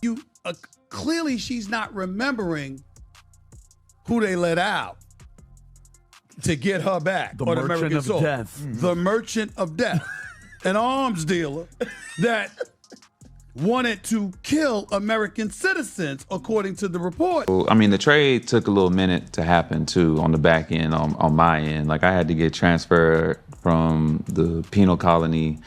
You clearly she's not remembering who they let out to get her back. The merchant of death. The merchant of death. An arms dealer that wanted to kill American citizens, according to the report. I mean, the trade took a little minute to happen, too, on the back end, on my end. Like, I had to get transferred from the penal colony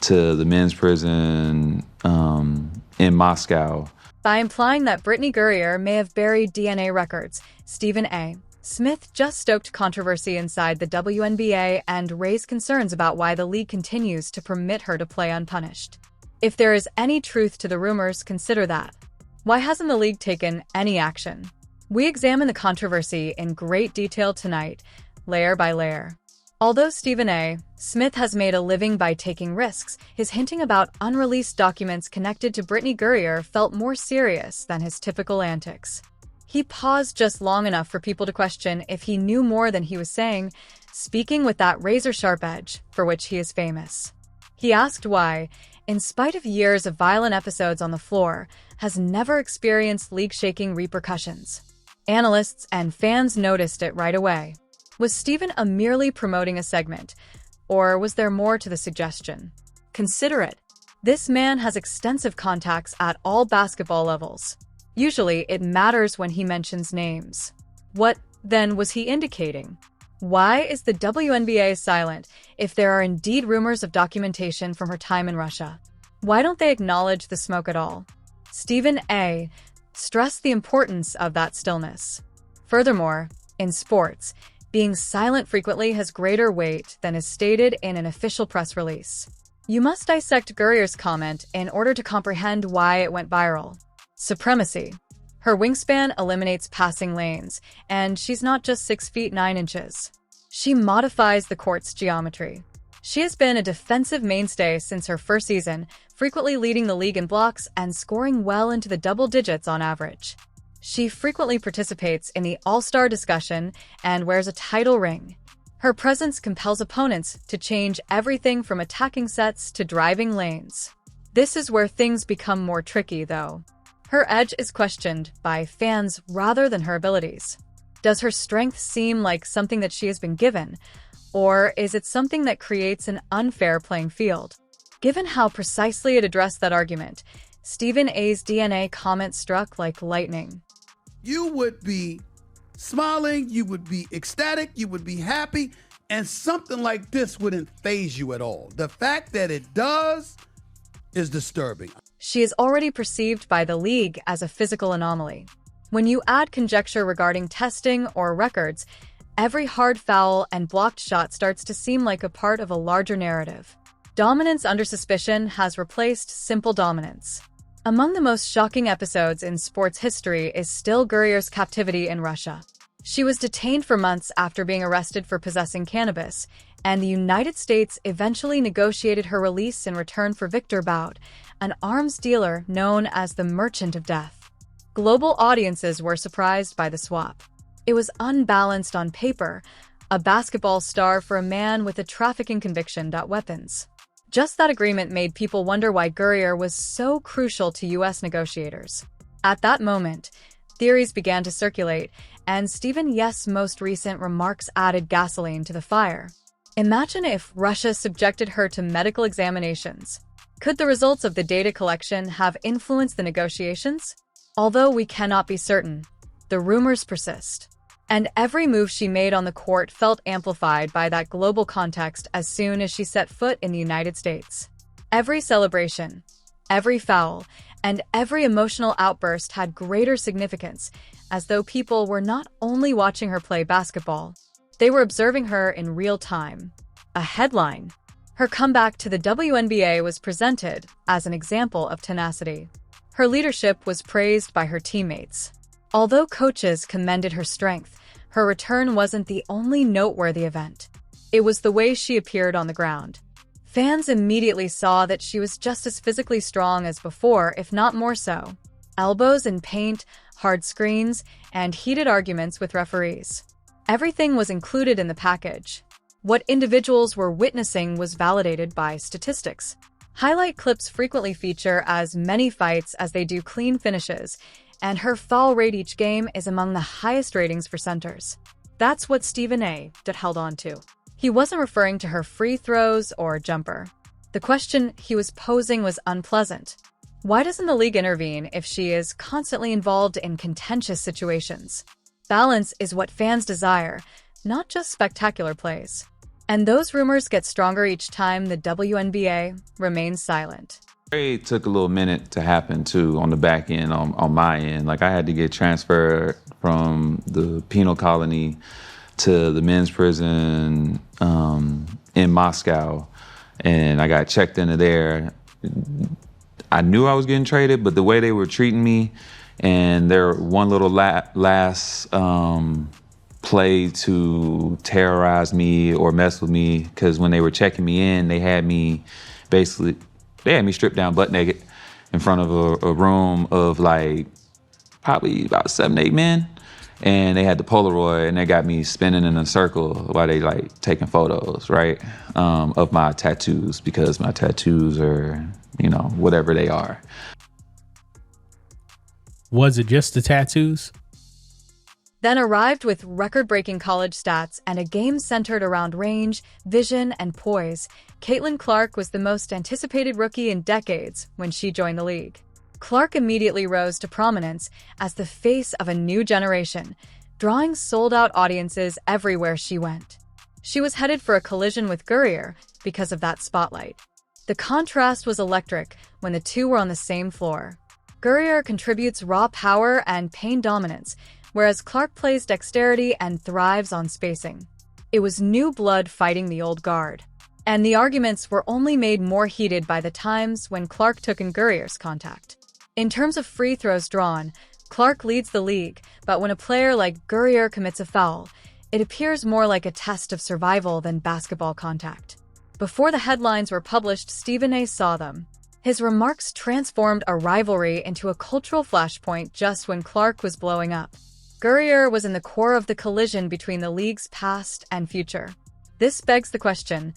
to the men's prison in Moscow. By implying that Brittney Griner may have buried DNA records, Stephen A. Smith just stoked controversy inside the WNBA and raised concerns about why the league continues to permit her to play unpunished. If there is any truth to the rumors, consider that. Why hasn't the league taken any action? We examine the controversy in great detail tonight, layer by layer. Although Stephen A. Smith has made a living by taking risks, his hinting about unreleased documents connected to Brittney Griner felt more serious than his typical antics. He paused just long enough for people to question if he knew more than he was saying, speaking with that razor-sharp edge for which he is famous. He asked why, in spite of years of violent episodes on the floor, has never experienced league-shaking repercussions. Analysts and fans noticed it right away. Was Stephen A. merely promoting a segment, or was there more to the suggestion? Consider it. This man has extensive contacts at all basketball levels. Usually, it matters when he mentions names. What, then, was he indicating? Why is the WNBA silent if there are indeed rumors of documentation from her time in Russia? Why don't they acknowledge the smoke at all? Stephen A. stressed the importance of that stillness. Furthermore, in sports, being silent frequently has greater weight than is stated in an official press release. You must dissect Griner's comment in order to comprehend why it went viral. Supremacy. Her wingspan eliminates passing lanes, and she's not just 6 feet 9 inches. She modifies the court's geometry. She has been a defensive mainstay since her first season, frequently leading the league in blocks and scoring well into the double digits on average. She frequently participates in the All-Star discussion and wears a title ring. Her presence compels opponents to change everything from attacking sets to driving lanes. This is where things become more tricky, though. Her edge is questioned by fans rather than her abilities. Does her strength seem like something that she has been given, or is it something that creates an unfair playing field? Given how precisely it addressed that argument, Stephen A.'s DNA comment struck like lightning. You would be smiling, you would be ecstatic, you would be happy, and something like this wouldn't faze you at all. The fact that it does is disturbing. She is already perceived by the league as a physical anomaly. When you add conjecture regarding testing or records, every hard foul and blocked shot starts to seem like a part of a larger narrative. Dominance under suspicion has replaced simple dominance. Among the most shocking episodes in sports history is still Griner's captivity in Russia. She was detained for months after being arrested for possessing cannabis, and the United States eventually negotiated her release in return for Victor Bout, an arms dealer known as the Merchant of Death. Global audiences were surprised by the swap. It was unbalanced on paper, a basketball star for a man with a trafficking conviction. Weapons. Just that agreement made people wonder why Griner was so crucial to U.S. negotiators. At that moment, theories began to circulate, and Stephen A's most recent remarks added gasoline to the fire. Imagine if Russia subjected her to medical examinations. Could the results of the data collection have influenced the negotiations? Although we cannot be certain, the rumors persist. And every move she made on the court felt amplified by that global context as soon as she set foot in the United States. Every celebration, every foul, and every emotional outburst had greater significance, as though people were not only watching her play basketball, they were observing her in real time. A headline. Her comeback to the WNBA was presented as an example of tenacity. Her leadership was praised by her teammates. Although coaches commended her strength, her return wasn't the only noteworthy event. It was the way she appeared on the ground. Fans immediately saw that she was just as physically strong as before, if not more so. Elbows in paint, hard screens, and heated arguments with referees. Everything was included in the package. What individuals were witnessing was validated by statistics. Highlight clips frequently feature as many fights as they do clean finishes, and her foul rate each game is among the highest ratings for centers. That's what Stephen A. held on to. He wasn't referring to her free throws or jumper. The question he was posing was unpleasant. Why doesn't the league intervene if she is constantly involved in contentious situations? Balance is what fans desire, not just spectacular plays. And those rumors get stronger each time the WNBA remains silent. It took a little minute to happen too on the back end, on my end. Like I had to get transferred from the penal colony to the men's prison in Moscow, and I got checked into there. I knew I was getting traded, but the way they were treating me and their one little last play to terrorize me or mess with me, because when they were checking me in, they had me stripped down butt naked in front of a room of like probably about 7, 8 men. And they had the Polaroid and they got me spinning in a circle while they like taking photos, right? Of my tattoos, because my tattoos are, whatever they are. Was it just the tattoos? Then arrived with record-breaking college stats and a game centered around range, vision, and poise, Caitlin Clark was the most anticipated rookie in decades when she joined the league. Clark immediately rose to prominence as the face of a new generation, drawing sold-out audiences everywhere she went. She was headed for a collision with Gurrier because of that spotlight. The contrast was electric when the two were on the same floor. Gurrier contributes raw power and pain dominance, whereas Clark plays dexterity and thrives on spacing. It was new blood fighting the old guard. And the arguments were only made more heated by the times when Clark took in Gurrier's contact. In terms of free throws drawn, Clark leads the league, but when a player like Gurrier commits a foul, it appears more like a test of survival than basketball contact. Before the headlines were published, Stephen A. saw them. His remarks transformed a rivalry into a cultural flashpoint just when Clark was blowing up. Gurrier was in the core of the collision between the league's past and future. This begs the question,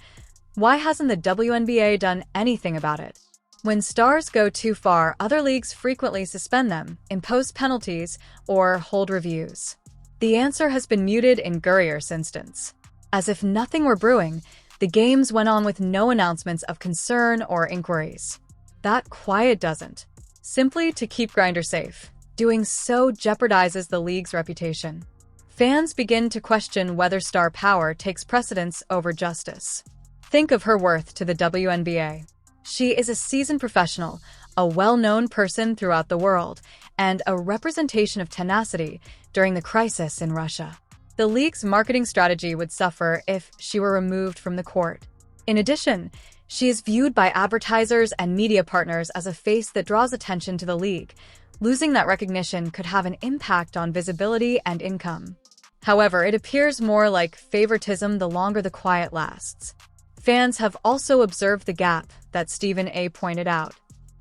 why hasn't the WNBA done anything about it? When stars go too far, other leagues frequently suspend them, impose penalties, or hold reviews. The answer has been muted in Gurrier's instance. As if nothing were brewing, the games went on with no announcements of concern or inquiries. That quiet doesn't. Simply to keep Griner safe. Doing so jeopardizes the league's reputation. Fans begin to question whether star power takes precedence over justice. Think of her worth to the WNBA. She is a seasoned professional, a well-known person throughout the world, and a representation of tenacity during the crisis in Russia. The league's marketing strategy would suffer if she were removed from the court. In addition, she is viewed by advertisers and media partners as a face that draws attention to the league. Losing that recognition could have an impact on visibility and income. However, it appears more like favoritism the longer the quiet lasts. Fans have also observed the gap that Stephen A. pointed out.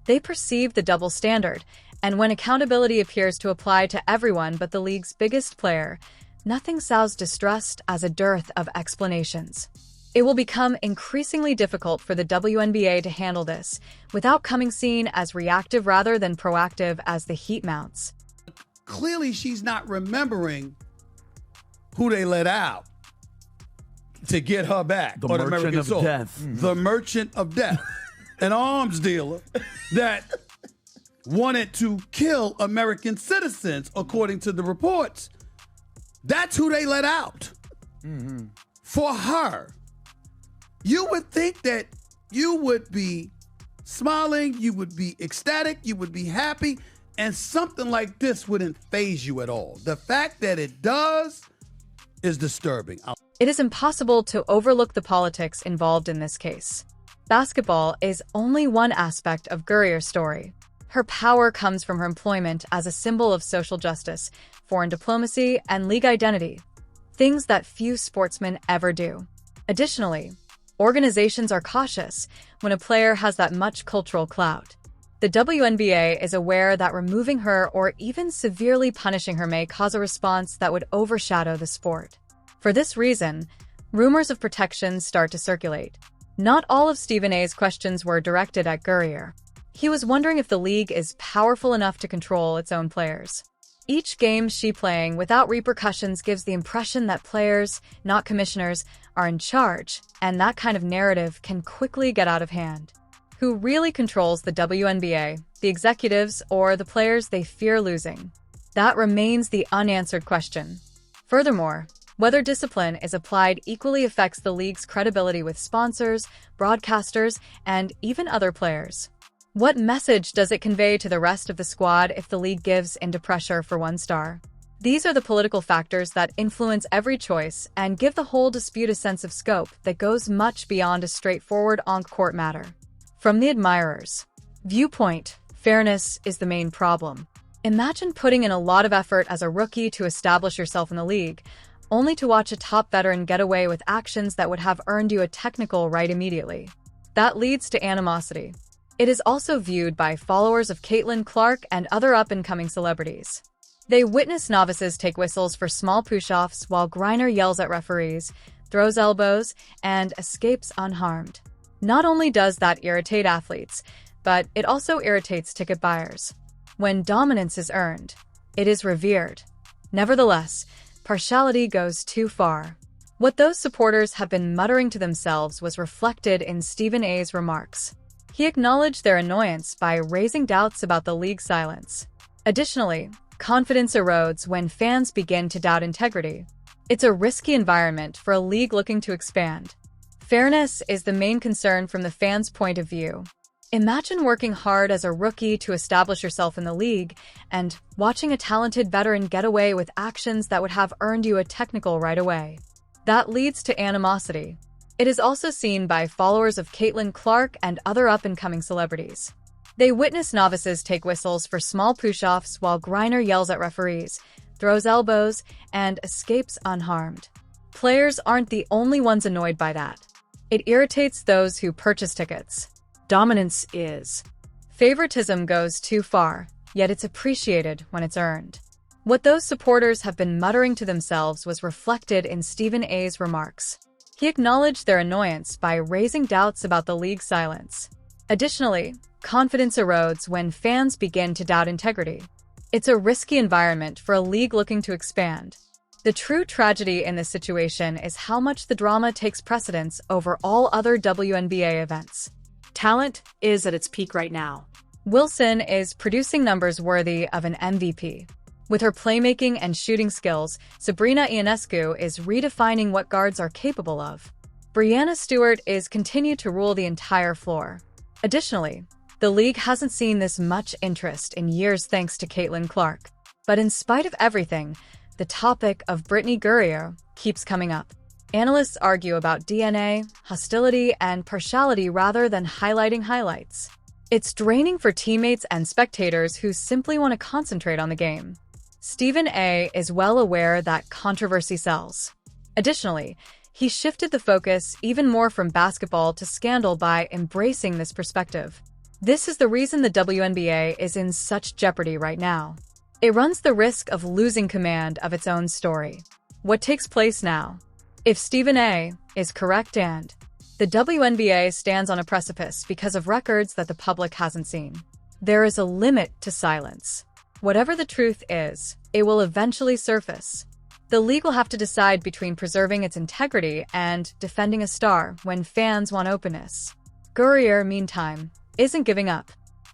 They perceive the double standard, and when accountability appears to apply to everyone but the league's biggest player, nothing sounds distressed as a dearth of explanations. It will become increasingly difficult for the WNBA to handle this, with outcoming seen as reactive rather than proactive as the heat mounts. Clearly, she's not remembering who they let out to get her back. The or Merchant American of Soul. Death. The Merchant of Death. An arms dealer that wanted to kill American citizens, according to the reports. That's who they let out. Mm-hmm. For her. You would think that you would be smiling, you would be ecstatic, you would be happy, and something like this wouldn't faze you at all. The fact that it does is disturbing. It is impossible to overlook the politics involved in this case. Basketball is only one aspect of Gurrier's story. Her power comes from her employment as a symbol of social justice, foreign diplomacy, and league identity, things that few sportsmen ever do. Additionally, organizations are cautious when a player has that much cultural clout. The WNBA is aware that removing her or even severely punishing her may cause a response that would overshadow the sport. For this reason, rumors of protections start to circulate. Not all of Stephen A's questions were directed at Gurrier. He was wondering if the league is powerful enough to control its own players. Each game she playing without repercussions gives the impression that players, not commissioners, are in charge, and that kind of narrative can quickly get out of hand. Who really controls the WNBA, the executives, or the players they fear losing? That remains the unanswered question. Furthermore, whether discipline is applied equally affects the league's credibility with sponsors, broadcasters, and even other players. What message does it convey to the rest of the squad if the league gives into pressure for one star? These are the political factors that influence every choice and give the whole dispute a sense of scope that goes much beyond a straightforward on-court matter. From the admirers' viewpoint, fairness is the main problem. Imagine putting in a lot of effort as a rookie to establish yourself in the league, only to watch a top veteran get away with actions that would have earned you a technical right immediately. That leads to animosity. It is also viewed by followers of Caitlin Clark and other up-and-coming celebrities. They witness novices take whistles for small push-offs while Griner yells at referees, throws elbows, and escapes unharmed. Not only does that irritate athletes, but it also irritates ticket buyers. When dominance is earned, it is revered. Nevertheless, partiality goes too far. What those supporters have been muttering to themselves was reflected in Stephen A's remarks. He acknowledged their annoyance by raising doubts about the league's silence. Additionally, confidence erodes when fans begin to doubt integrity. It's a risky environment for a league looking to expand. Fairness is the main concern from the fans' point of view. Imagine working hard as a rookie to establish yourself in the league and watching a talented veteran get away with actions that would have earned you a technical right away. That leads to animosity. It is also seen by followers of Caitlin Clark and other up-and-coming celebrities. They witness novices take whistles for small push-offs while Griner yells at referees, throws elbows, and escapes unharmed. Players aren't the only ones annoyed by that. It irritates those who purchase tickets. Dominance is. Favoritism goes too far, yet it's appreciated when it's earned. What those supporters have been muttering to themselves was reflected in Stephen A's remarks. He acknowledged their annoyance by raising doubts about the league's silence. Additionally, confidence erodes when fans begin to doubt integrity. It's a risky environment for a league looking to expand. The true tragedy in this situation is how much the drama takes precedence over all other WNBA events. Talent is at its peak right now. Wilson is producing numbers worthy of an MVP. With her playmaking and shooting skills, Sabrina Ionescu is redefining what guards are capable of. Breanna Stewart is continued to rule the entire floor. Additionally, the league hasn't seen this much interest in years thanks to Caitlin Clark. But in spite of everything, the topic of Brittney Griner keeps coming up. Analysts argue about DNA, hostility, and partiality rather than highlighting highlights. It's draining for teammates and spectators who simply want to concentrate on the game. Stephen A is well aware that controversy sells. Additionally, he shifted the focus even more from basketball to scandal by embracing this perspective. This is the reason the WNBA is in such jeopardy right now. It runs the risk of losing command of its own story. What takes place now? If Stephen A is correct and the WNBA stands on a precipice because of records that the public hasn't seen, there is a limit to silence. Whatever the truth is, it will eventually surface. The league will have to decide between preserving its integrity and defending a star when fans want openness. Gurrier, meantime, isn't giving up.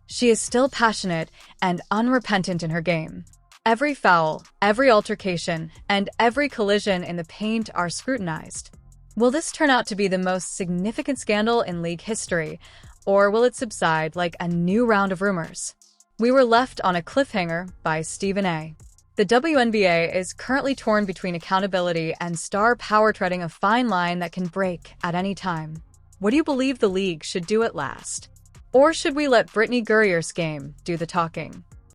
She is still passionate and unrepentant in her game. Every foul, every altercation, and every collision in the paint are scrutinized. Will this turn out to be the most significant scandal in league history, or will it subside like a new round of rumors? We were left on a cliffhanger by Stephen A. The WNBA is currently torn between accountability and star power, treading a fine line that can break at any time. What do you believe the league should do at last? Or should we let Brittney Gurrier's game do the talking?